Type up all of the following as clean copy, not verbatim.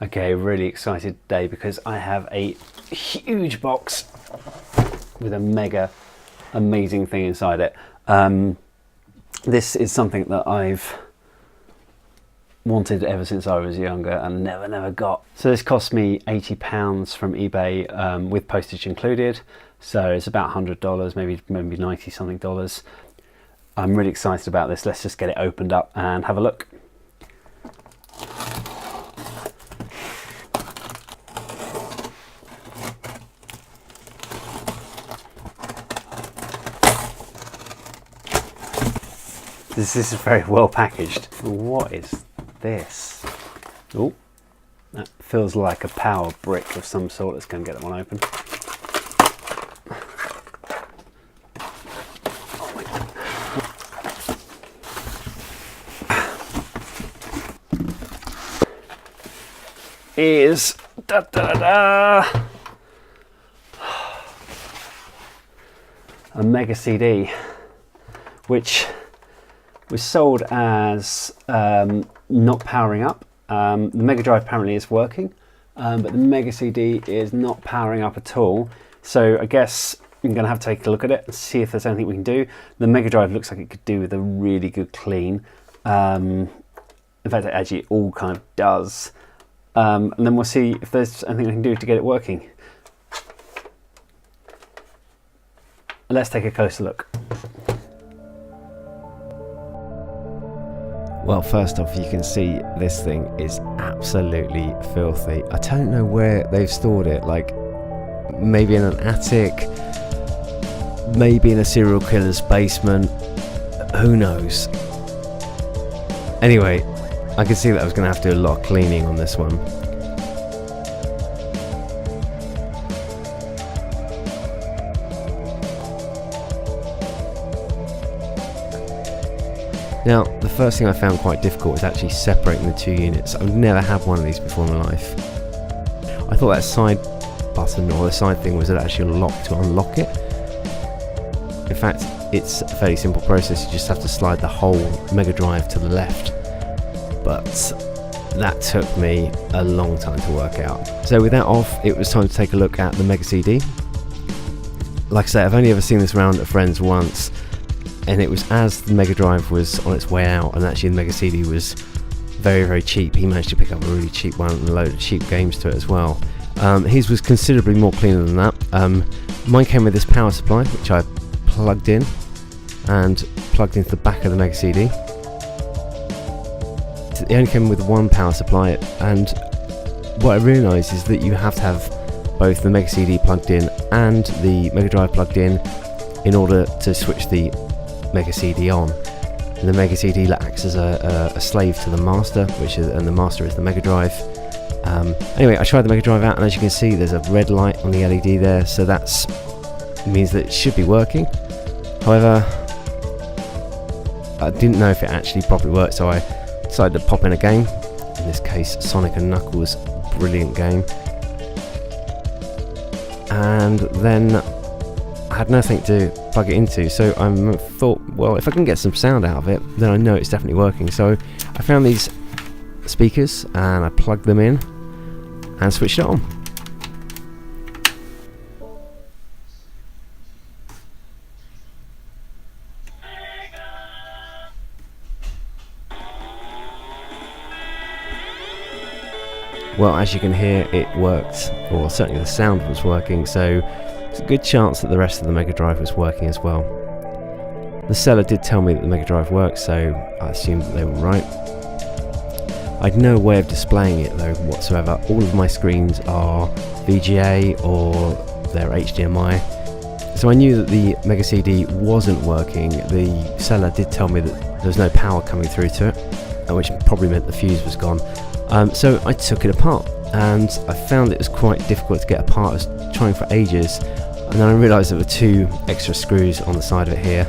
Okay, really excited today because I have a huge box with a mega amazing thing inside it. This is something that I've wanted ever since I was younger and never got. So this cost me £80 from eBay with postage included. So it's about $100, maybe 90 something dollars. I'm really excited about this. Let's just get it opened up and have a look. This is very well packaged. What is this? Oh, that feels like a power brick of some sort. Let's go and get that one open. Is a Mega CD, which was sold as not powering up. The Mega Drive apparently is working, but the Mega CD is not powering up at all. So I guess I'm going to have to take a look at it and see if there's anything we can do. The Mega Drive looks like it could do with a really good clean. In fact, it actually all kind of does. And then we'll see if there's anything we can do to get it working. Let's take a closer look. Well, first off, you can see this thing is absolutely filthy. I don't know where they've stored it, like maybe in an attic, maybe in a serial killer's basement, who knows. Anyway, I could see that I was going to have to do a lot of cleaning on this one. Now, the first thing I found quite difficult was actually separating the two units. I've never had one of these before in my life. I thought that side button or the side thing was actually a lock to unlock it. In fact, it's a fairly simple process. You just have to slide the whole Mega Drive to the left. But that took me a long time to work out. So with that off, it was time to take a look at the Mega CD. Like I say, I've only ever seen this around at friends once, and it was as the Mega Drive was on its way out, and actually the Mega CD was very cheap. He managed to pick up a really cheap one and a load of cheap games to it as well. His was considerably more cleaner than that. Mine came with this power supply, which I plugged in and plugged into the back of the Mega CD. It only came with one power supply, and what I realised is that you have to have both the Mega CD plugged in and the Mega Drive plugged in order to switch the Mega CD on. And the Mega CD acts as a slave to the master, and the master is the Mega Drive. Anyway, I tried the Mega Drive out, and as you can see, there's a red light on the LED there, so that means that it should be working. However, I didn't know if it actually properly worked, so I decided to pop in a game. In this case, Sonic and Knuckles, brilliant game. And then I had nothing to plug it into, so I thought, well, if I can get some sound out of it, then I know it's definitely working. So I found these speakers and I plugged them in and switched it on. Well, as you can hear, it worked, or certainly the sound was working, so there's a good chance that the rest of the Mega Drive was working as well. The seller did tell me that the Mega Drive worked, so I assumed that they were right. I had no way of displaying it though whatsoever. All of my screens are VGA or they're HDMI, so I knew that the Mega CD wasn't working. The seller did tell me that there was no power coming through to it, which probably meant the fuse was gone. So I took it apart, and I found it was quite difficult to get apart. I was trying for ages, and then I realised there were two extra screws on the side of it here.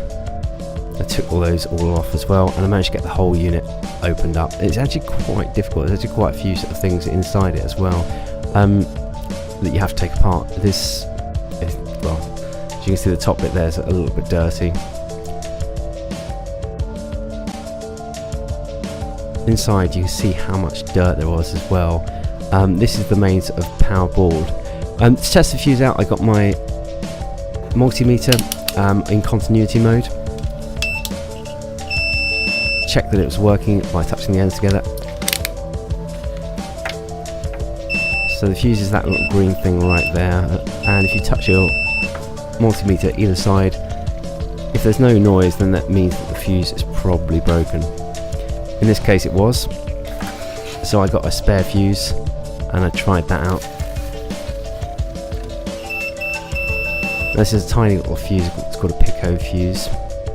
I took all those off as well, and I managed to get the whole unit opened up. It's actually quite difficult. There's actually quite a few sort of things inside it as well that you have to take apart. This is, well, as you can see, the top bit there is a little bit dirty. Inside you can see how much dirt there was as well. This is the main sort of power board. To test the fuse out, I got my multimeter in continuity mode. Check that it was working by touching the ends together. So the fuse is that little green thing right there, and if you touch your multimeter either side, if there's no noise, then that means that the fuse is probably broken. In this case it was, so I got a spare fuse and I tried that out. This is a tiny little fuse, it's called a Pico fuse,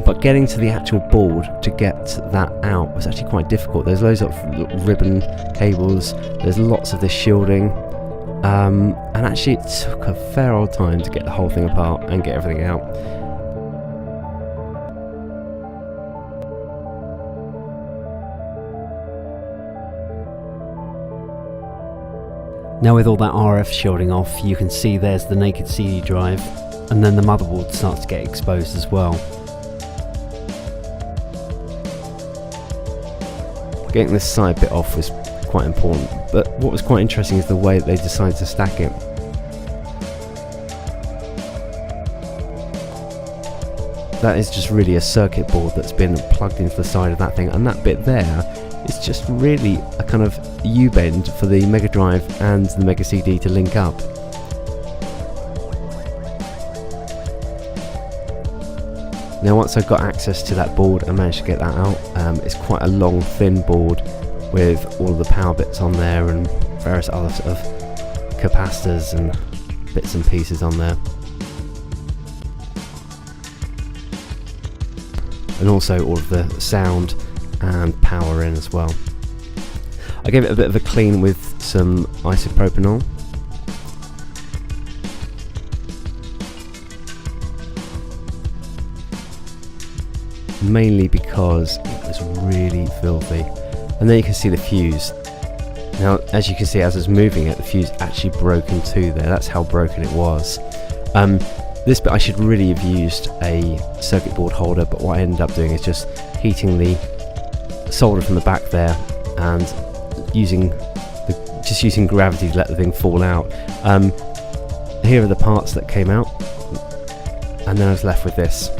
but getting to the actual board to get that out was actually quite difficult. There's loads of ribbon cables, there's lots of this shielding, and actually it took a fair old time to get the whole thing apart and get everything out. Now with all that RF shielding off, you can see there's the naked CD drive, and then the motherboard starts to get exposed as well. Getting this side bit off was quite important, but what was quite interesting is the way that they decided to stack it. That is just really a circuit board that's been plugged into the side of that thing, and that bit there is just really a kind of U-bend for the Mega Drive and the Mega CD to link up. Now once I got access to that board, I managed to get that out. It's quite a long, thin board with all of the power bits on there and various other sort of capacitors and bits and pieces on there. And also all of the sound and power in as well. I gave it a bit of a clean with some isopropanol. Mainly because it was really filthy. And then you can see the fuse. Now as you can see, as I was moving it, the fuse actually broke in two there. That's how broken it was. This bit I should really have used a circuit board holder, but what I ended up doing is just heating the solder from the back there and using gravity to let the thing fall out. Here are the parts that came out, and then I was left with this.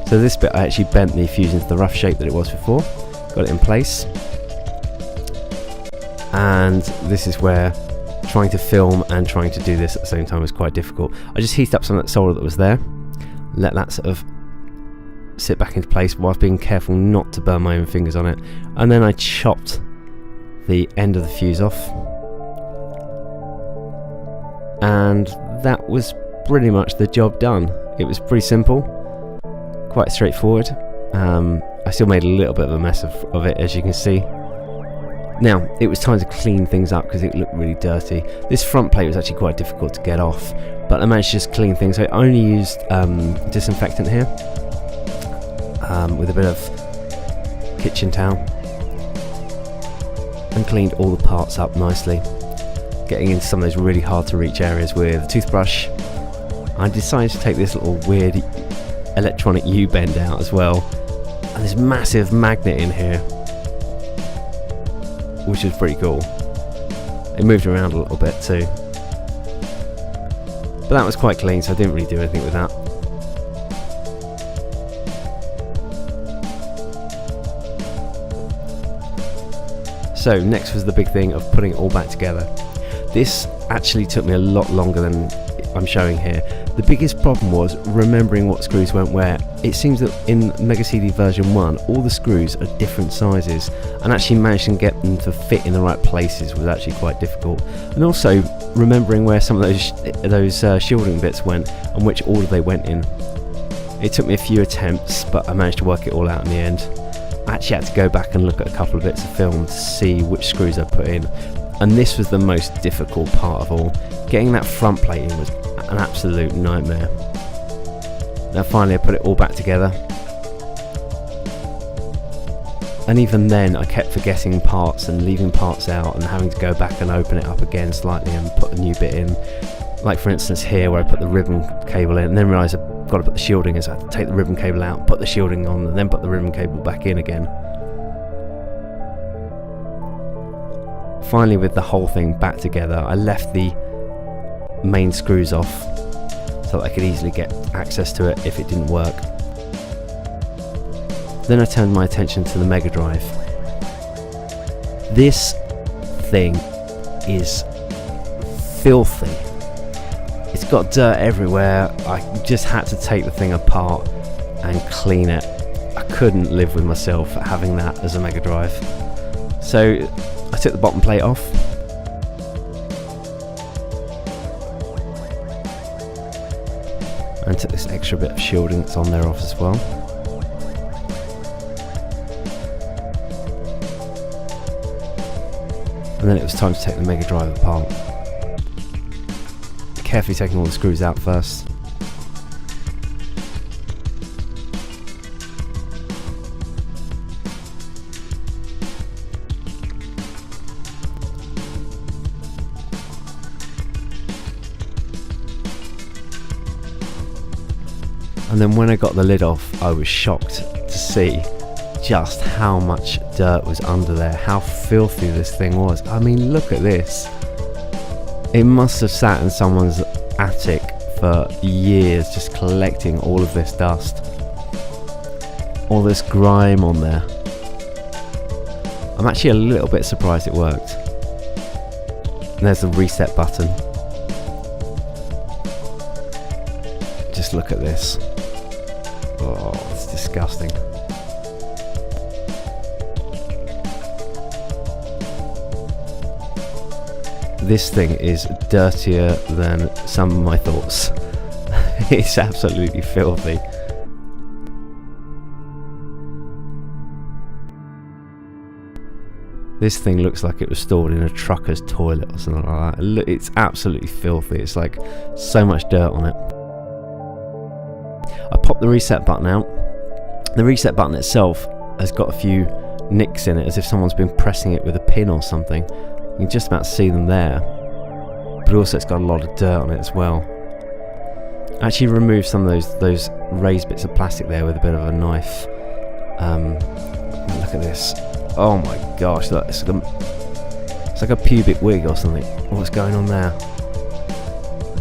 So this bit I actually bent the fuse into the rough shape that it was before, got it in place, and this is where trying to film and trying to do this at the same time was quite difficult. I just heated up some of that solder that was there, let that sort of sit back into place whilst being careful not to burn my own fingers on it, and then I chopped the end of the fuse off, and that was pretty much the job done. It was pretty simple, quite straightforward. I still made a little bit of a mess of it, as you can see. Now it was time to clean things up because it looked really dirty. This front plate was actually quite difficult to get off, but I managed to just clean things. So I only used disinfectant here with a bit of kitchen towel, and cleaned all the parts up nicely, getting into some of those really hard to reach areas with a toothbrush. I decided to take this little weird electronic U-bend out as well, and this massive magnet in here, which is pretty cool. It moved around a little bit too, but that was quite clean, so I didn't really do anything with that. So next was the big thing of putting it all back together. This actually took me a lot longer than I'm showing here. The biggest problem was remembering what screws went where. It seems that in Mega CD version 1 all the screws are different sizes, and actually managing to get them to fit in the right places was actually quite difficult. And also remembering where some of those shielding bits went and which order they went in. It took me a few attempts, but I managed to work it all out in the end. I actually had to go back and look at a couple of bits of film to see which screws I put in, and this was the most difficult part of all. Getting that front plate in was an absolute nightmare. Now finally I put it all back together, and even then I kept forgetting parts and leaving parts out and having to go back and open it up again slightly and put a new bit in. Like for instance here where I put the ribbon cable in and then realised I got to put the shielding in, so I have to take the ribbon cable out, put the shielding on, and then put the ribbon cable back in again. Finally, with the whole thing back together, I left the main screws off so that I could easily get access to it if it didn't work. Then I turned my attention to the Mega Drive. This thing is filthy. It's got dirt everywhere. I just had to take the thing apart and clean it. I couldn't live with myself having that as a Mega Drive. So I took the bottom plate off. And took this extra bit of shielding that's on there off as well. And then it was time to take the Mega Drive apart. Carefully taking all the screws out first. And then when I got the lid off, I was shocked to see just how much dirt was under there, how filthy this thing was. I mean, look at this. It must have sat in someone's attic for years, just collecting all of this dust. All this grime on there. I'm actually a little bit surprised it worked. And there's the reset button. Just look at this. Oh, it's disgusting. This thing is dirtier than some of my thoughts. It's absolutely filthy. This thing looks like it was stored in a trucker's toilet or something like that. It's absolutely filthy. It's like so much dirt on it. I popped the reset button out. The reset button itself has got a few nicks in it, as if someone's been pressing it with a pin or something. You can just about see them there, but also it's got a lot of dirt on it as well. I actually removed some of those raised bits of plastic there with a bit of a knife. Look at this. Oh my gosh, look, it's like a pubic wig or something. What's going on there?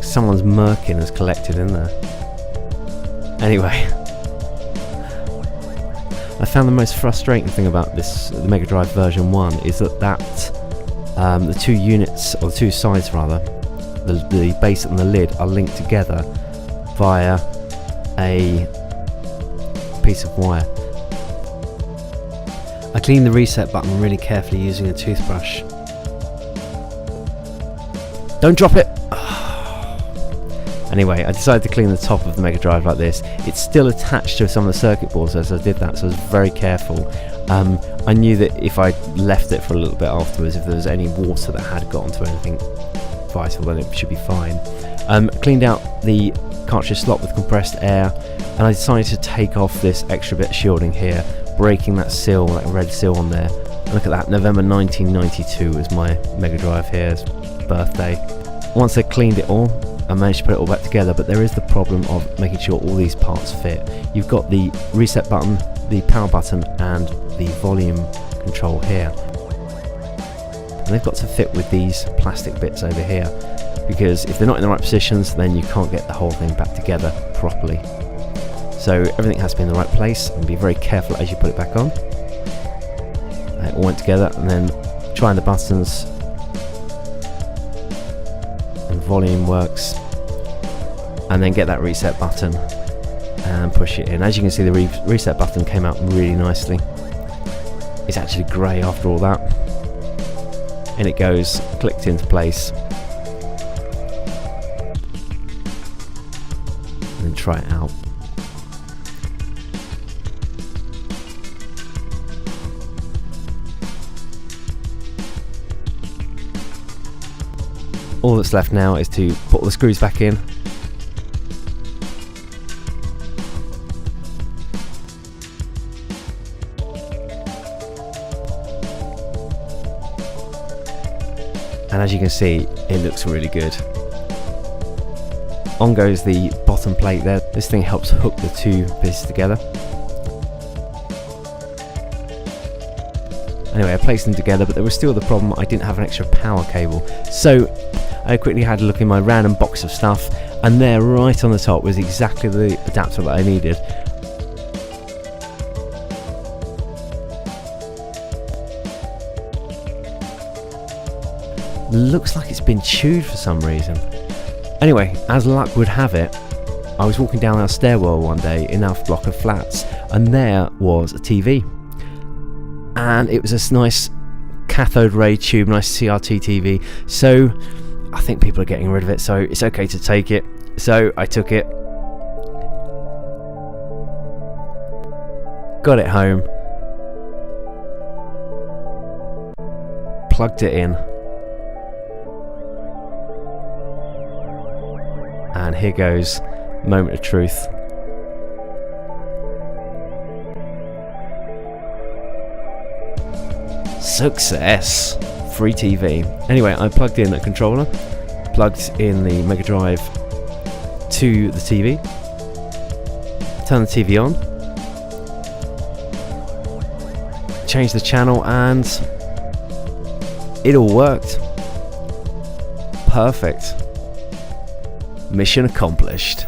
Someone's merkin has collected in there. Anyway, I found the most frustrating thing about this, the Mega Drive version 1, is that the two units, or the two sides rather, the base and the lid are linked together via a piece of wire. I cleaned the reset button really carefully using a toothbrush. Don't drop it! Anyway, I decided to clean the top of the Mega Drive like this. It's still attached to some of the circuit boards as I did that, so I was very careful. I knew that if I left it for a little bit afterwards, if there was any water that had got onto anything vital, then it should be fine. Cleaned out the cartridge slot with compressed air, and I decided to take off this extra bit of shielding here, breaking that seal, that red seal on there. And look at that, November 1992 was my Mega Drive here's birthday. Once I cleaned it all, I managed to put it all back together, but there is the problem of making sure all these parts fit. You've got the reset button, the power button, and the volume control here. And they've got to fit with these plastic bits over here, because if they're not in the right positions, then you can't get the whole thing back together properly. So everything has to be in the right place, and be very careful as you put it back on. It all went together, and then trying the buttons, and volume works, and then get that reset button and push it in. As you can see, the reset button came out really nicely. It's actually grey after all that, and it goes, clicked into place. And then try it out. All that's left now is to put all the screws back in. And as you can see, it looks really good. On goes the bottom plate there. This thing helps hook the two pieces together. Anyway, I placed them together, but there was still the problem I didn't have an extra power cable. So I quickly had a look in my random box of stuff, and there right on the top was exactly the adapter that I needed. Looks like it's been chewed for some reason. Anyway, as luck would have it, I was walking down our stairwell one day in our block of flats, and there was a TV. And it was a nice cathode ray tube, nice CRT TV. So I think people are getting rid of it, so it's okay to take it. So I took it, got it home, plugged it in, and here goes moment of truth. Success! Free TV. Anyway, I plugged in a controller, plugged in the Mega Drive to the TV, turned the TV on, changed the channel, and it all worked. Perfect. Mission accomplished.